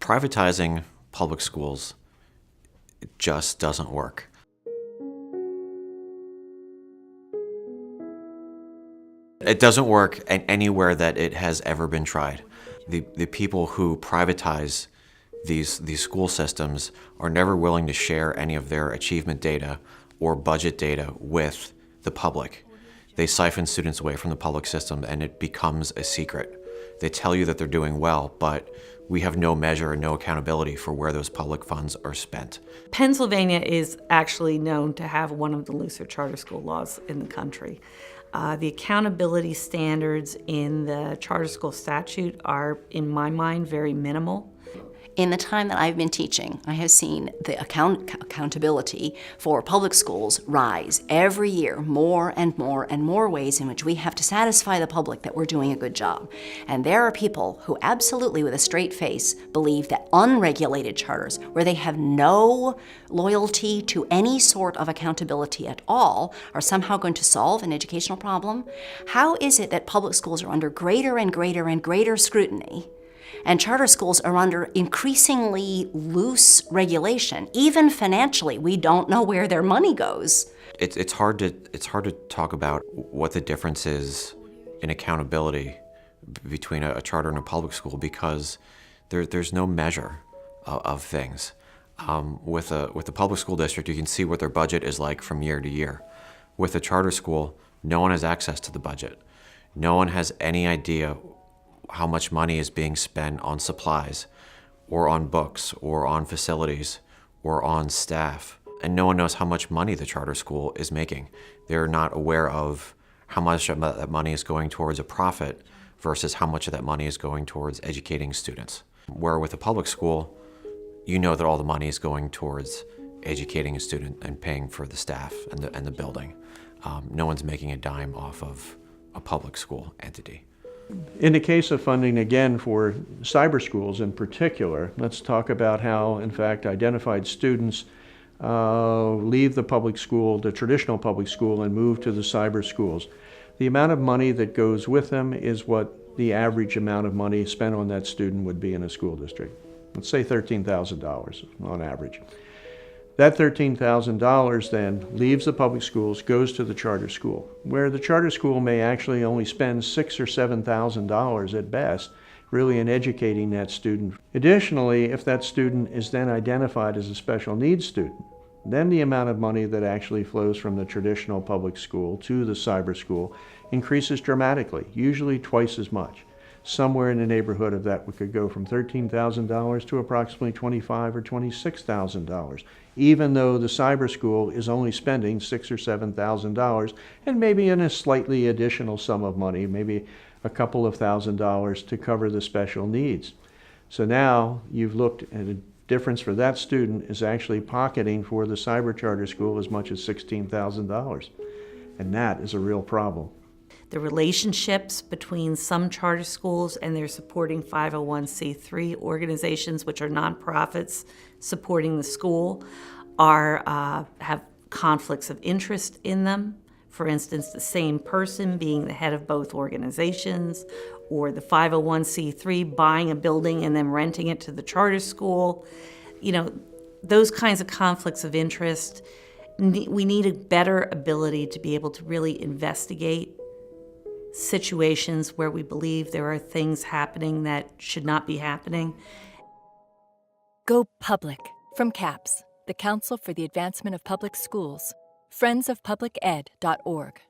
Privatizing public schools, it just doesn't work. It doesn't work anywhere that it has ever been tried. The people who privatize these school systems are never willing to share any of their achievement data or budget data with the public. They siphon students away from the public system and it becomes a secret. They tell you that they're doing well, but we have no measure and no accountability for where those public funds are spent. Pennsylvania is actually known to have one of the looser charter school laws in the country. The accountability standards in the charter school statute are, in my mind, very minimal. In the time that I've been teaching, I have seen the accountability for public schools rise every year, more and more and more ways in which we have to satisfy the public that we're doing a good job. And there are people who absolutely, with a straight face, believe that unregulated charters, where they have no loyalty to any sort of accountability at all, are somehow going to solve an educational problem. How is it that public schools are under greater and greater and greater scrutiny, and charter schools are under increasingly loose regulation? Even financially, we don't know where their money goes. It's hard to talk about what the difference is in accountability between a charter and a public school because there's no measure of things. With a public school district, you can see what their budget is like from year to year. With a charter school, no one has access to the budget. No one has any idea how much money is being spent on supplies, or on books, or on facilities, or on staff. And no one knows how much money the charter school is making. They're not aware of how much of that money is going towards a profit versus how much of that money is going towards educating students. Where with a public school, you know that all the money is going towards educating a student and paying for the staff and the building. No one's making a dime off of a public school entity. In the case of funding, again, for cyber schools in particular, let's talk about how, in fact, identified students leave the public school, the traditional public school, and move to the cyber schools. The amount of money that goes with them is what the average amount of money spent on that student would be in a school district. Let's say $13,000 on average. That $13,000 then leaves the public schools, goes to the charter school, where the charter school may actually only spend $6,000 or $7,000 at best, really in educating that student. Additionally, if that student is then identified as a special needs student, then the amount of money that actually flows from the traditional public school to the cyber school increases dramatically, usually twice as much. Somewhere in the neighborhood of that, we could go from $13,000 to approximately $25,000 or $26,000, even though the cyber school is only spending $6,000 or $7,000 and maybe in a slightly additional sum of money, maybe a couple of $1,000s to cover the special needs. So now you've looked at a difference for that student is actually pocketing for the cyber charter school as much as $16,000. And that is a real problem. The relationships between some charter schools and their supporting 501c3 organizations, which are nonprofits supporting the school, have conflicts of interest in them. For instance, the same person being the head of both organizations, or the 501c3 buying a building and then renting it to the charter school. You know, those kinds of conflicts of interest, we need a better ability to be able to really investigate situations where we believe there are things happening that should not be happening. Go Public from CAPS, the Council for the Advancement of Public Schools, friendsofpubliced.org.